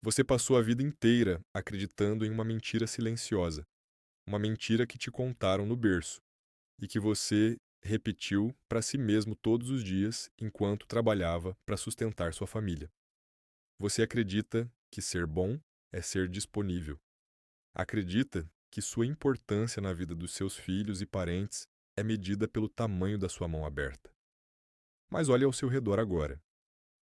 Você passou a vida inteira acreditando em uma mentira silenciosa, uma mentira que te contaram no berço e que você repetiu para si mesmo todos os dias enquanto trabalhava para sustentar sua família. Você acredita que ser bom é ser disponível. Acredita que sua importância na vida dos seus filhos e parentes é medida pelo tamanho da sua mão aberta. Mas olhe ao seu redor agora.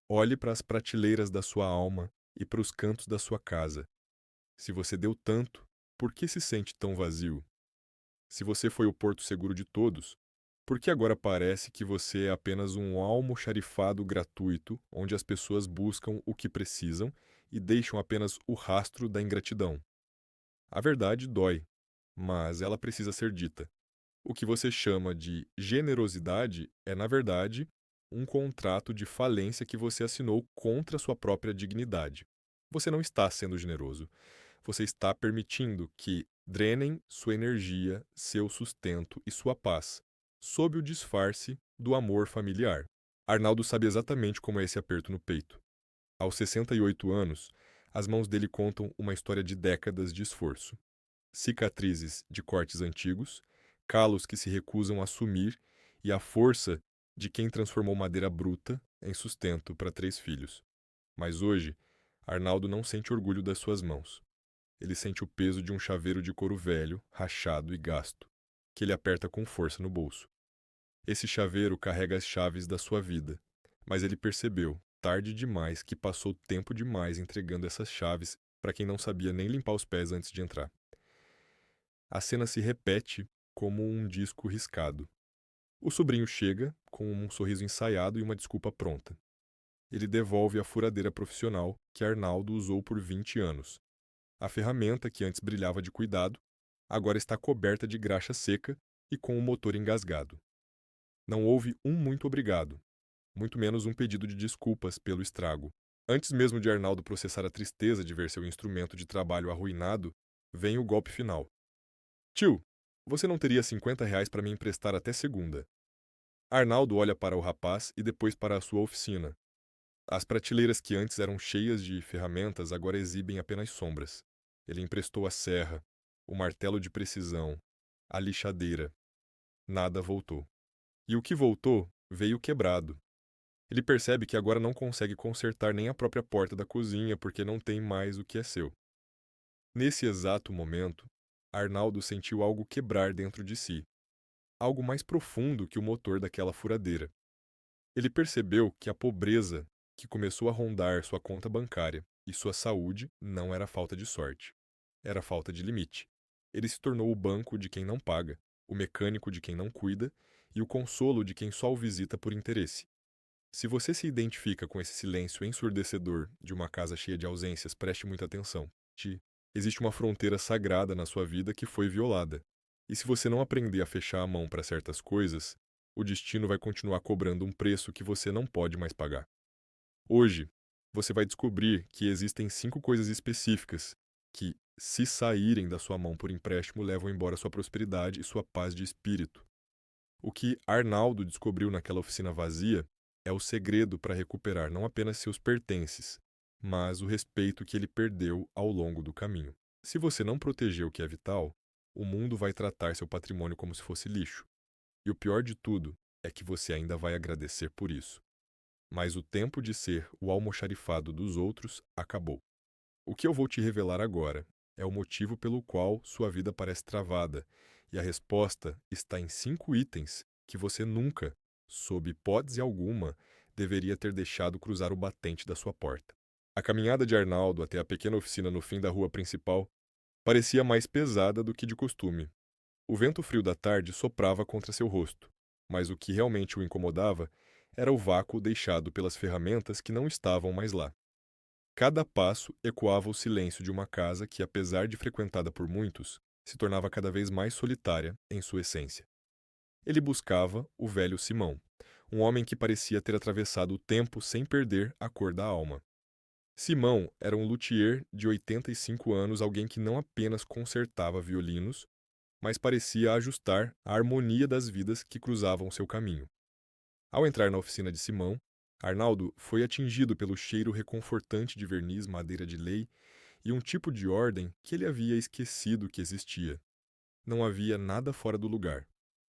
Olhe para as prateleiras da sua alma e para os cantos da sua casa. Se você deu tanto, por que se sente tão vazio? Se você foi o porto seguro de todos, por que agora parece que você é apenas um almoxarifado gratuito onde as pessoas buscam o que precisam e deixam apenas o rastro da ingratidão? A verdade dói, mas ela precisa ser dita. O que você chama de generosidade é, na verdade, um contrato de falência que você assinou contra sua própria dignidade. Você não está sendo generoso. Você está permitindo que drenem sua energia, seu sustento e sua paz, sob o disfarce do amor familiar. Arnaldo sabe exatamente como é esse aperto no peito. Aos 68 anos, as mãos dele contam uma história de décadas de esforço. Cicatrizes de cortes antigos, calos que se recusam a sumir e a força de quem transformou madeira bruta em sustento para 3 filhos. Mas hoje, Arnaldo não sente orgulho das suas mãos. Ele sente o peso de um chaveiro de couro velho, rachado e gasto, que ele aperta com força no bolso. Esse chaveiro carrega as chaves da sua vida, mas ele percebeu, tarde demais, que passou tempo demais entregando essas chaves para quem não sabia nem limpar os pés antes de entrar. A cena se repete como um disco riscado. O sobrinho chega, com um sorriso ensaiado e uma desculpa pronta. Ele devolve a furadeira profissional que Arnaldo usou por 20 anos. A ferramenta, que antes brilhava de cuidado, agora está coberta de graxa seca e com o motor engasgado. Não houve um muito obrigado, muito menos um pedido de desculpas pelo estrago. Antes mesmo de Arnaldo processar a tristeza de ver seu instrumento de trabalho arruinado, vem o golpe final. Tio, você não teria R$ 50 para me emprestar até segunda. Arnaldo olha para o rapaz e depois para a sua oficina. As prateleiras que antes eram cheias de ferramentas agora exibem apenas sombras. Ele emprestou a serra, o martelo de precisão, a lixadeira. Nada voltou. E o que voltou veio quebrado. Ele percebe que agora não consegue consertar nem a própria porta da cozinha porque não tem mais o que é seu. Nesse exato momento, Arnaldo sentiu algo quebrar dentro de si, algo mais profundo que o motor daquela furadeira. Ele percebeu que a pobreza que começou a rondar sua conta bancária e sua saúde não era falta de sorte, era falta de limite. Ele se tornou o banco de quem não paga, o mecânico de quem não cuida e o consolo de quem só o visita por interesse. Se você se identifica com esse silêncio ensurdecedor de uma casa cheia de ausências, preste muita atenção. Existe uma fronteira sagrada na sua vida que foi violada. E se você não aprender a fechar a mão para certas coisas, o destino vai continuar cobrando um preço que você não pode mais pagar. Hoje, você vai descobrir que existem 5 coisas específicas que, se saírem da sua mão por empréstimo, levam embora sua prosperidade e sua paz de espírito. O que Arnaldo descobriu naquela oficina vazia é o segredo para recuperar não apenas seus pertences, mas o respeito que ele perdeu ao longo do caminho. Se você não proteger o que é vital, o mundo vai tratar seu patrimônio como se fosse lixo. E o pior de tudo é que você ainda vai agradecer por isso. Mas o tempo de ser o almoxarifado dos outros acabou. O que eu vou te revelar agora é o motivo pelo qual sua vida parece travada, e a resposta está em 5 itens que você nunca, sob hipótese alguma, deveria ter deixado cruzar o batente da sua porta. A caminhada de Arnaldo até a pequena oficina no fim da rua principal parecia mais pesada do que de costume. O vento frio da tarde soprava contra seu rosto, mas o que realmente o incomodava era o vácuo deixado pelas ferramentas que não estavam mais lá. Cada passo ecoava o silêncio de uma casa que, apesar de frequentada por muitos, se tornava cada vez mais solitária em sua essência. Ele buscava o velho Simão, um homem que parecia ter atravessado o tempo sem perder a cor da alma. Simão era um luthier de 85 anos, alguém que não apenas consertava violinos, mas parecia ajustar a harmonia das vidas que cruzavam seu caminho. Ao entrar na oficina de Simão, Arnaldo foi atingido pelo cheiro reconfortante de verniz madeira de lei e um tipo de ordem que ele havia esquecido que existia. Não havia nada fora do lugar.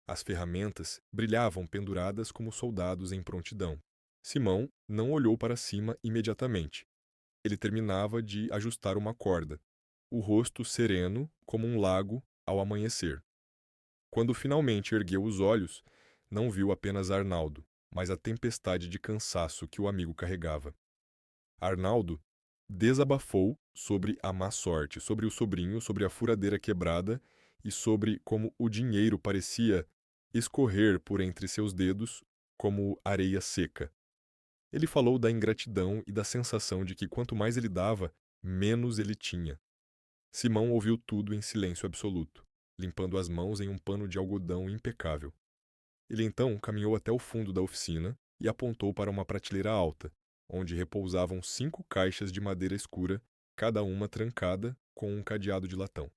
As ferramentas brilhavam penduradas como soldados em prontidão. Simão não olhou para cima imediatamente. Ele terminava de ajustar uma corda, o rosto sereno como um lago ao amanhecer. Quando finalmente ergueu os olhos, não viu apenas Arnaldo, mas a tempestade de cansaço que o amigo carregava. Arnaldo desabafou sobre a má sorte, sobre o sobrinho, sobre a furadeira quebrada e sobre como o dinheiro parecia escorrer por entre seus dedos como areia seca. Ele falou da ingratidão e da sensação de que quanto mais ele dava, menos ele tinha. Simão ouviu tudo em silêncio absoluto, limpando as mãos em um pano de algodão impecável. Ele então caminhou até o fundo da oficina e apontou para uma prateleira alta, onde repousavam 5 caixas de madeira escura, cada uma trancada com um cadeado de latão.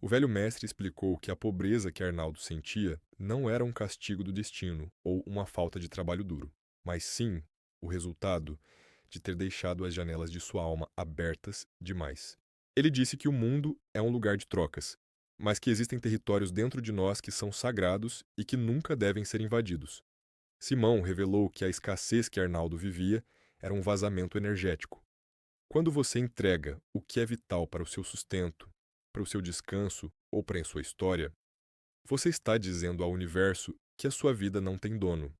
O velho mestre explicou que a pobreza que Arnaldo sentia não era um castigo do destino ou uma falta de trabalho duro, mas sim o resultado de ter deixado as janelas de sua alma abertas demais. Ele disse que o mundo é um lugar de trocas, mas que existem territórios dentro de nós que são sagrados e que nunca devem ser invadidos. Simão revelou que a escassez que Arnaldo vivia era um vazamento energético. Quando você entrega o que é vital para o seu sustento, para o seu descanso ou para a sua história, você está dizendo ao universo que a sua vida não tem dono.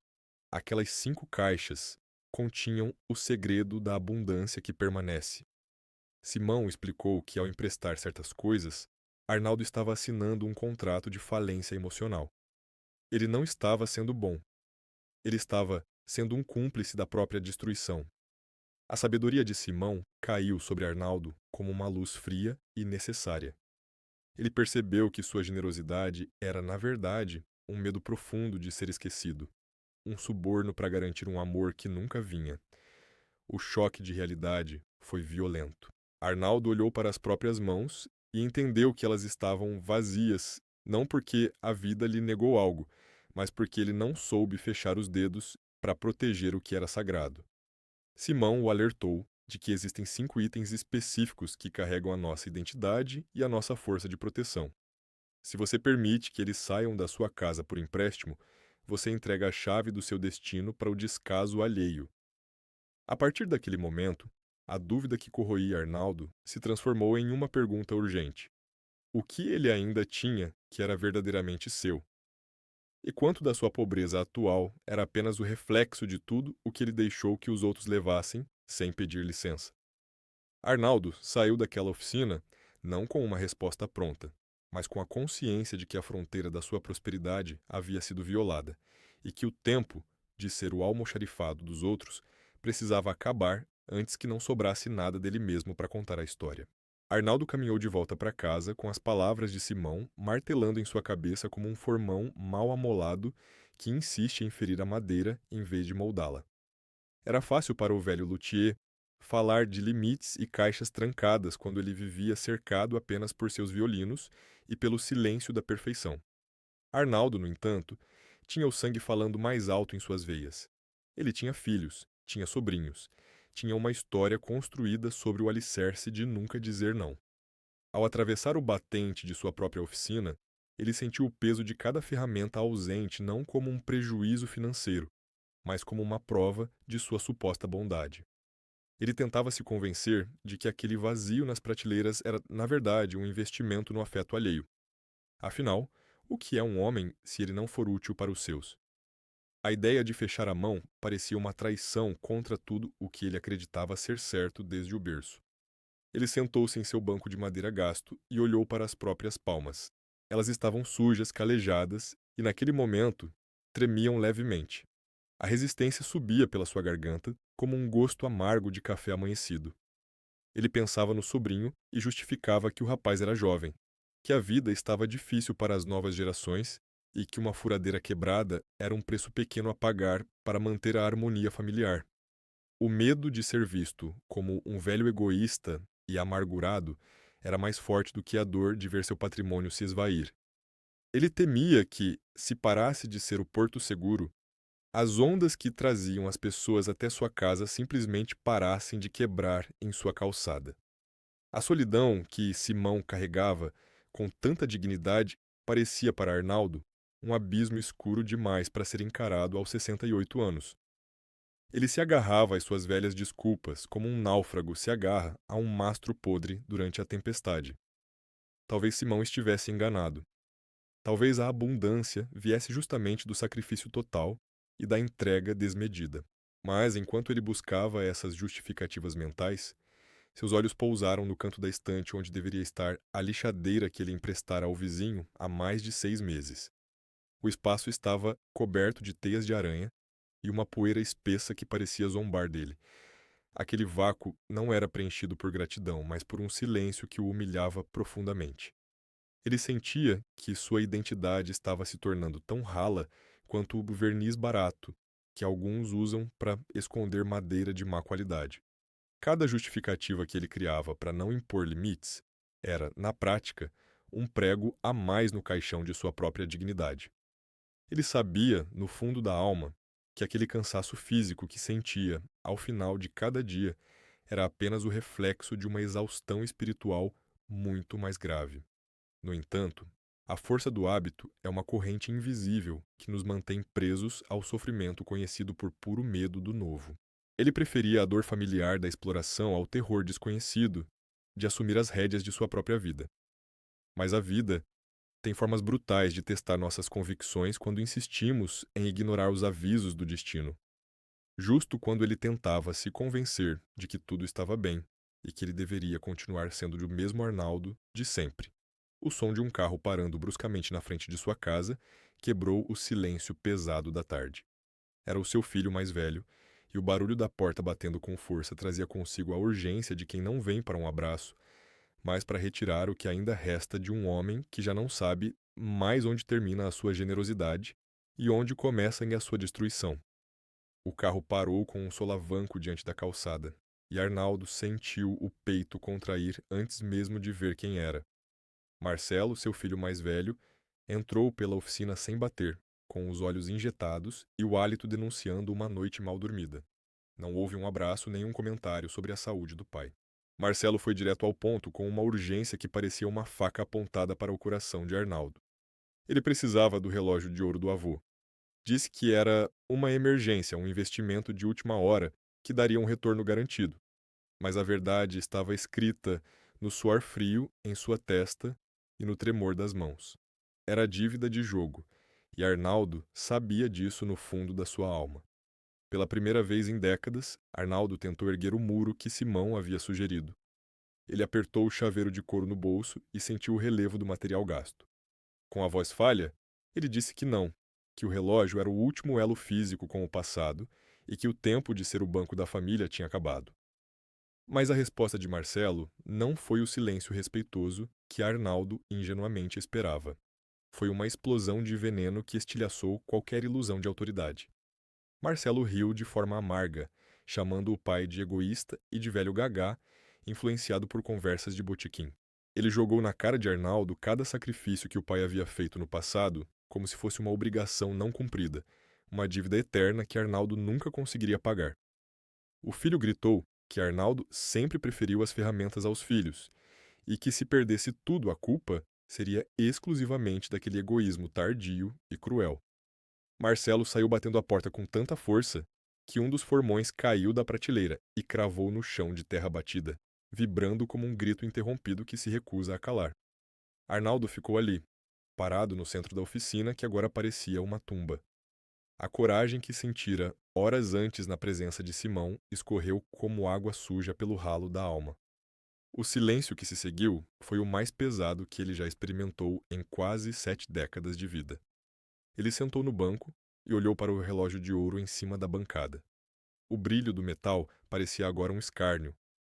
Aquelas 5 caixas continham o segredo da abundância que permanece. Simão explicou que, ao emprestar certas coisas, Arnaldo estava assinando um contrato de falência emocional. Ele não estava sendo bom. Ele estava sendo um cúmplice da própria destruição. A sabedoria de Simão caiu sobre Arnaldo como uma luz fria e necessária. Ele percebeu que sua generosidade era, na verdade, um medo profundo de ser esquecido, um suborno para garantir um amor que nunca vinha. O choque de realidade foi violento. Arnaldo olhou para as próprias mãos e entendeu que elas estavam vazias, não porque a vida lhe negou algo, mas porque ele não soube fechar os dedos para proteger o que era sagrado. Simão o alertou de que existem 5 itens específicos que carregam a nossa identidade e a nossa força de proteção. Se você permite que eles saiam da sua casa por empréstimo, você entrega a chave do seu destino para o descaso alheio. A partir daquele momento, a dúvida que corroía Arnaldo se transformou em uma pergunta urgente. O que ele ainda tinha que era verdadeiramente seu? E quanto da sua pobreza atual era apenas o reflexo de tudo o que ele deixou que os outros levassem sem pedir licença? Arnaldo saiu daquela oficina não com uma resposta pronta, mas com a consciência de que a fronteira da sua prosperidade havia sido violada e que o tempo de ser o almoxarifado dos outros precisava acabar antes que não sobrasse nada dele mesmo para contar a história. Arnaldo caminhou de volta para casa com as palavras de Simão martelando em sua cabeça como um formão mal amolado que insiste em ferir a madeira em vez de moldá-la. Era fácil para o velho luthier falar de limites e caixas trancadas quando ele vivia cercado apenas por seus violinos e pelo silêncio da perfeição. Arnaldo, no entanto, tinha o sangue falando mais alto em suas veias. Ele tinha filhos, tinha sobrinhos, tinha uma história construída sobre o alicerce de nunca dizer não. Ao atravessar o batente de sua própria oficina, ele sentiu o peso de cada ferramenta ausente não como um prejuízo financeiro, mas como uma prova de sua suposta bondade. Ele tentava se convencer de que aquele vazio nas prateleiras era, na verdade, um investimento no afeto alheio. Afinal, o que é um homem se ele não for útil para os seus? A ideia de fechar a mão parecia uma traição contra tudo o que ele acreditava ser certo desde o berço. Ele sentou-se em seu banco de madeira gasto e olhou para as próprias palmas. Elas estavam sujas, calejadas e, naquele momento, tremiam levemente. A resistência subia pela sua garganta como um gosto amargo de café amanhecido. Ele pensava no sobrinho e justificava que o rapaz era jovem, que a vida estava difícil para as novas gerações e que uma furadeira quebrada era um preço pequeno a pagar para manter a harmonia familiar. O medo de ser visto como um velho egoísta e amargurado era mais forte do que a dor de ver seu patrimônio se esvair. Ele temia que, se parasse de ser o porto seguro, as ondas que traziam as pessoas até sua casa simplesmente parassem de quebrar em sua calçada. A solidão que Simão carregava com tanta dignidade parecia para Arnaldo um abismo escuro demais para ser encarado aos 68 anos. Ele se agarrava às suas velhas desculpas, como um náufrago se agarra a um mastro podre durante a tempestade. Talvez Simão estivesse enganado. Talvez a abundância viesse justamente do sacrifício total e da entrega desmedida. Mas, enquanto ele buscava essas justificativas mentais, seus olhos pousaram no canto da estante onde deveria estar a lixadeira que ele emprestara ao vizinho há mais de 6 meses. O espaço estava coberto de teias de aranha e uma poeira espessa que parecia zombar dele. Aquele vácuo não era preenchido por gratidão, mas por um silêncio que o humilhava profundamente. Ele sentia que sua identidade estava se tornando tão rala quanto o verniz barato que alguns usam para esconder madeira de má qualidade. Cada justificativa que ele criava para não impor limites era, na prática, um prego a mais no caixão de sua própria dignidade. Ele sabia, no fundo da alma, que aquele cansaço físico que sentia ao final de cada dia era apenas o reflexo de uma exaustão espiritual muito mais grave. No entanto, a força do hábito é uma corrente invisível que nos mantém presos ao sofrimento conhecido por puro medo do novo. Ele preferia a dor familiar da exploração ao terror desconhecido de assumir as rédeas de sua própria vida. Mas a vida tem formas brutais de testar nossas convicções quando insistimos em ignorar os avisos do destino, justo quando ele tentava se convencer de que tudo estava bem e que ele deveria continuar sendo o mesmo Arnaldo de sempre. O som de um carro parando bruscamente na frente de sua casa quebrou o silêncio pesado da tarde. Era o seu filho mais velho, e o barulho da porta batendo com força trazia consigo a urgência de quem não vem para um abraço, mas para retirar o que ainda resta de um homem que já não sabe mais onde termina a sua generosidade e onde começa a sua destruição. O carro parou com um solavanco diante da calçada, e Arnaldo sentiu o peito contrair antes mesmo de ver quem era. Marcelo, seu filho mais velho, entrou pela oficina sem bater, com os olhos injetados e o hálito denunciando uma noite mal dormida. Não houve um abraço nem um comentário sobre a saúde do pai. Marcelo foi direto ao ponto com uma urgência que parecia uma faca apontada para o coração de Arnaldo. Ele precisava do relógio de ouro do avô. Disse que era uma emergência, um investimento de última hora que daria um retorno garantido. Mas a verdade estava escrita no suor frio em sua testa e no tremor das mãos. Era dívida de jogo, e Arnaldo sabia disso no fundo da sua alma. Pela primeira vez em décadas, Arnaldo tentou erguer o muro que Simão havia sugerido. Ele apertou o chaveiro de couro no bolso e sentiu o relevo do material gasto. Com a voz falha, ele disse que não, que o relógio era o último elo físico com o passado e que o tempo de ser o banco da família tinha acabado. Mas a resposta de Marcelo não foi o silêncio respeitoso que Arnaldo ingenuamente esperava. Foi uma explosão de veneno que estilhaçou qualquer ilusão de autoridade. Marcelo riu de forma amarga, chamando o pai de egoísta e de velho gagá, influenciado por conversas de botequim. Ele jogou na cara de Arnaldo cada sacrifício que o pai havia feito no passado, como se fosse uma obrigação não cumprida, uma dívida eterna que Arnaldo nunca conseguiria pagar. O filho gritou que Arnaldo sempre preferiu as ferramentas aos filhos, e que se perdesse tudo a culpa seria exclusivamente daquele egoísmo tardio e cruel. Marcelo saiu batendo a porta com tanta força que um dos formões caiu da prateleira e cravou no chão de terra batida, vibrando como um grito interrompido que se recusa a calar. Arnaldo ficou ali, parado no centro da oficina que agora parecia uma tumba. A coragem que sentira horas antes na presença de Simão escorreu como água suja pelo ralo da alma. O silêncio que se seguiu foi o mais pesado que ele já experimentou em quase 7 décadas de vida. Ele sentou no banco e olhou para o relógio de ouro em cima da bancada. O brilho do metal parecia agora um escárnio,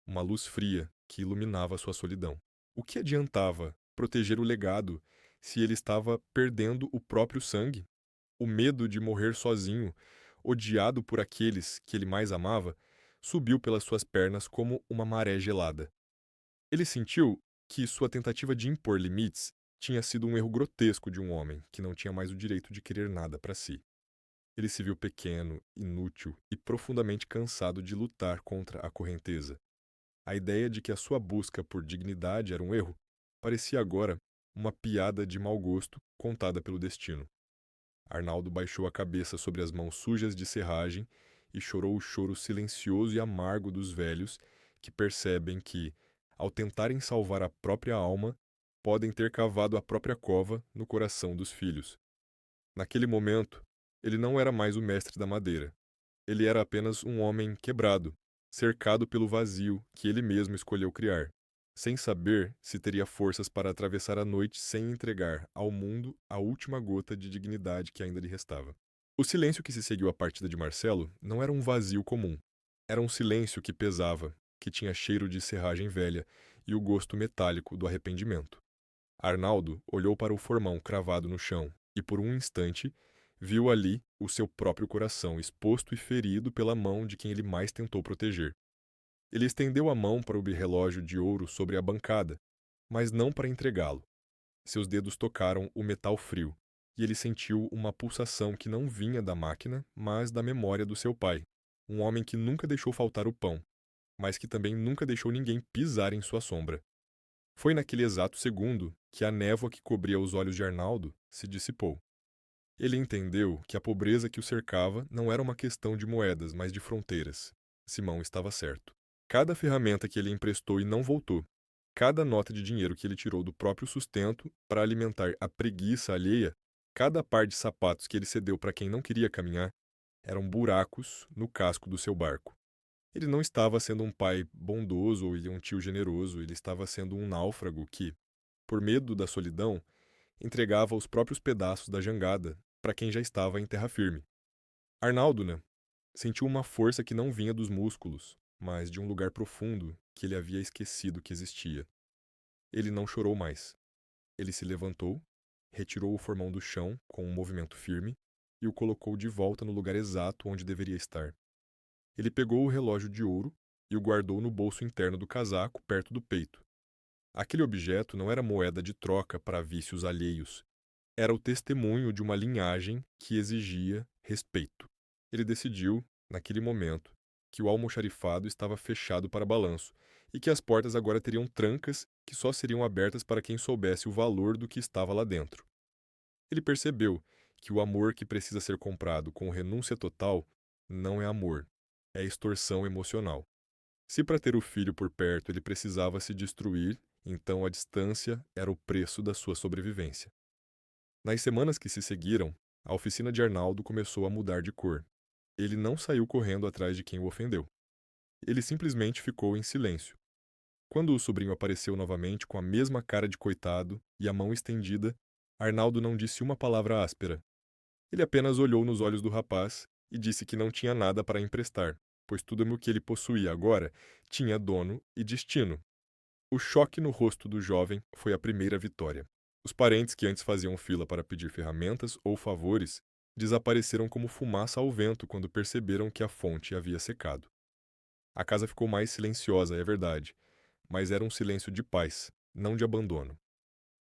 uma luz fria que iluminava sua solidão. O que adiantava proteger o legado se ele estava perdendo o próprio sangue? O medo de morrer sozinho, odiado por aqueles que ele mais amava, subiu pelas suas pernas como uma maré gelada. Ele sentiu que sua tentativa de impor limites tinha sido um erro grotesco de um homem que não tinha mais o direito de querer nada para si. Ele se viu pequeno, inútil e profundamente cansado de lutar contra a correnteza. A ideia de que a sua busca por dignidade era um erro parecia agora uma piada de mau gosto contada pelo destino. Arnaldo baixou a cabeça sobre as mãos sujas de serragem e chorou o choro silencioso e amargo dos velhos que percebem que, ao tentarem salvar a própria alma, podem ter cavado a própria cova no coração dos filhos. Naquele momento, ele não era mais o mestre da madeira. Ele era apenas um homem quebrado, cercado pelo vazio que ele mesmo escolheu criar, sem saber se teria forças para atravessar a noite sem entregar ao mundo a última gota de dignidade que ainda lhe restava. O silêncio que se seguiu à partida de Marcelo não era um vazio comum. Era um silêncio que pesava, que tinha cheiro de serragem velha e o gosto metálico do arrependimento. Arnaldo olhou para o formão cravado no chão e, por um instante, viu ali o seu próprio coração exposto e ferido pela mão de quem ele mais tentou proteger. Ele estendeu a mão para o relógio de ouro sobre a bancada, mas não para entregá-lo. Seus dedos tocaram o metal frio, e ele sentiu uma pulsação que não vinha da máquina, mas da memória do seu pai, um homem que nunca deixou faltar o pão, mas que também nunca deixou ninguém pisar em sua sombra. Foi naquele exato segundo que a névoa que cobria os olhos de Arnaldo se dissipou. Ele entendeu que a pobreza que o cercava não era uma questão de moedas, mas de fronteiras. Simão estava certo. Cada ferramenta que ele emprestou e não voltou, cada nota de dinheiro que ele tirou do próprio sustento para alimentar a preguiça alheia, cada par de sapatos que ele cedeu para quem não queria caminhar, eram buracos no casco do seu barco. Ele não estava sendo um pai bondoso ou um tio generoso, ele estava sendo um náufrago que, por medo da solidão, entregava os próprios pedaços da jangada para quem já estava em terra firme. Arnaldo, né, sentiu uma força que não vinha dos músculos, mas de um lugar profundo que ele havia esquecido que existia. Ele não chorou mais. Ele se levantou, retirou o formão do chão com um movimento firme e o colocou de volta no lugar exato onde deveria estar. Ele pegou o relógio de ouro e o guardou no bolso interno do casaco, perto do peito. Aquele objeto não era moeda de troca para vícios alheios. Era o testemunho de uma linhagem que exigia respeito. Ele decidiu, naquele momento, que o almoxarifado estava fechado para balanço e que as portas agora teriam trancas que só seriam abertas para quem soubesse o valor do que estava lá dentro. Ele percebeu que o amor que precisa ser comprado com renúncia total não é amor, é extorsão emocional. Se para ter o filho por perto ele precisava se destruir, então a distância era o preço da sua sobrevivência. Nas semanas que se seguiram, a oficina de Arnaldo começou a mudar de cor. Ele não saiu correndo atrás de quem o ofendeu. Ele simplesmente ficou em silêncio. Quando o sobrinho apareceu novamente com a mesma cara de coitado e a mão estendida, Arnaldo não disse uma palavra áspera. Ele apenas olhou nos olhos do rapaz e disse que não tinha nada para emprestar, pois tudo o que ele possuía agora tinha dono e destino. O choque no rosto do jovem foi a primeira vitória. Os parentes que antes faziam fila para pedir ferramentas ou favores desapareceram como fumaça ao vento quando perceberam que a fonte havia secado. A casa ficou mais silenciosa, é verdade, mas era um silêncio de paz, não de abandono.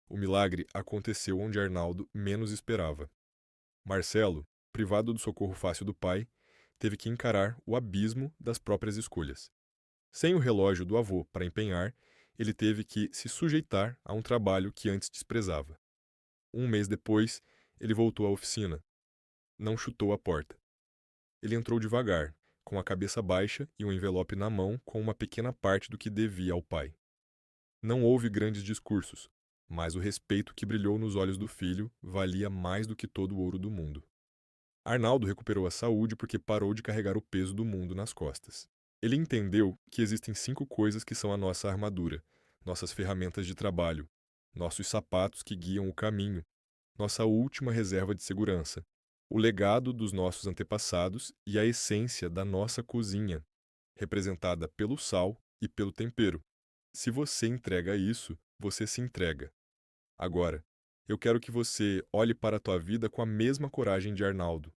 O milagre aconteceu onde Arnaldo menos esperava. Marcelo, privado do socorro fácil do pai, teve que encarar o abismo das próprias escolhas. Sem o relógio do avô para empenhar, ele teve que se sujeitar a um trabalho que antes desprezava. Um mês depois, ele voltou à oficina. Não chutou a porta. Ele entrou devagar, com a cabeça baixa e um envelope na mão com uma pequena parte do que devia ao pai. Não houve grandes discursos, mas o respeito que brilhou nos olhos do filho valia mais do que todo o ouro do mundo. Arnaldo recuperou a saúde porque parou de carregar o peso do mundo nas costas. Ele entendeu que existem 5 coisas que são a nossa armadura, nossas ferramentas de trabalho, nossos sapatos que guiam o caminho, nossa última reserva de segurança, o legado dos nossos antepassados e a essência da nossa cozinha, representada pelo sal e pelo tempero. Se você entrega isso, você se entrega. Agora, eu quero que você olhe para a tua vida com a mesma coragem de Arnaldo.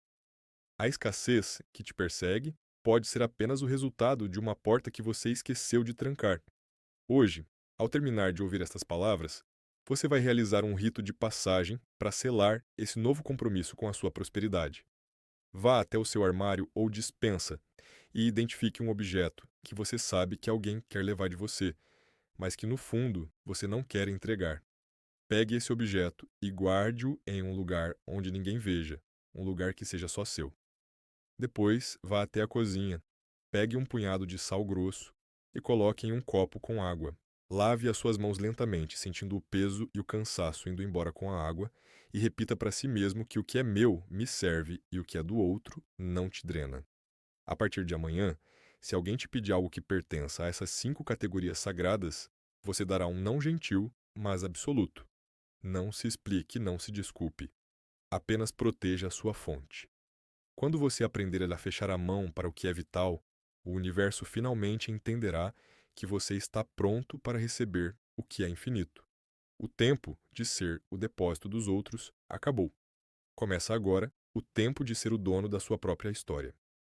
A escassez que te persegue pode ser apenas o resultado de uma porta que você esqueceu de trancar. Hoje, ao terminar de ouvir estas palavras, você vai realizar um rito de passagem para selar esse novo compromisso com a sua prosperidade. Vá até o seu armário ou despensa e identifique um objeto que você sabe que alguém quer levar de você, mas que no fundo você não quer entregar. Pegue esse objeto e guarde-o em um lugar onde ninguém veja, um lugar que seja só seu. Depois, vá até a cozinha, pegue um punhado de sal grosso e coloque em um copo com água. Lave as suas mãos lentamente, sentindo o peso e o cansaço indo embora com a água, e repita para si mesmo que o que é meu me serve e o que é do outro não te drena. A partir de amanhã, se alguém te pedir algo que pertença a essas 5 categorias sagradas, você dará um não gentil, mas absoluto. Não se explique, não se desculpe. Apenas proteja a sua fonte. Quando você aprender a fechar a mão para o que é vital, o universo finalmente entenderá que você está pronto para receber o que é infinito. O tempo de ser o depósito dos outros acabou. Começa agora o tempo de ser o dono da sua própria história.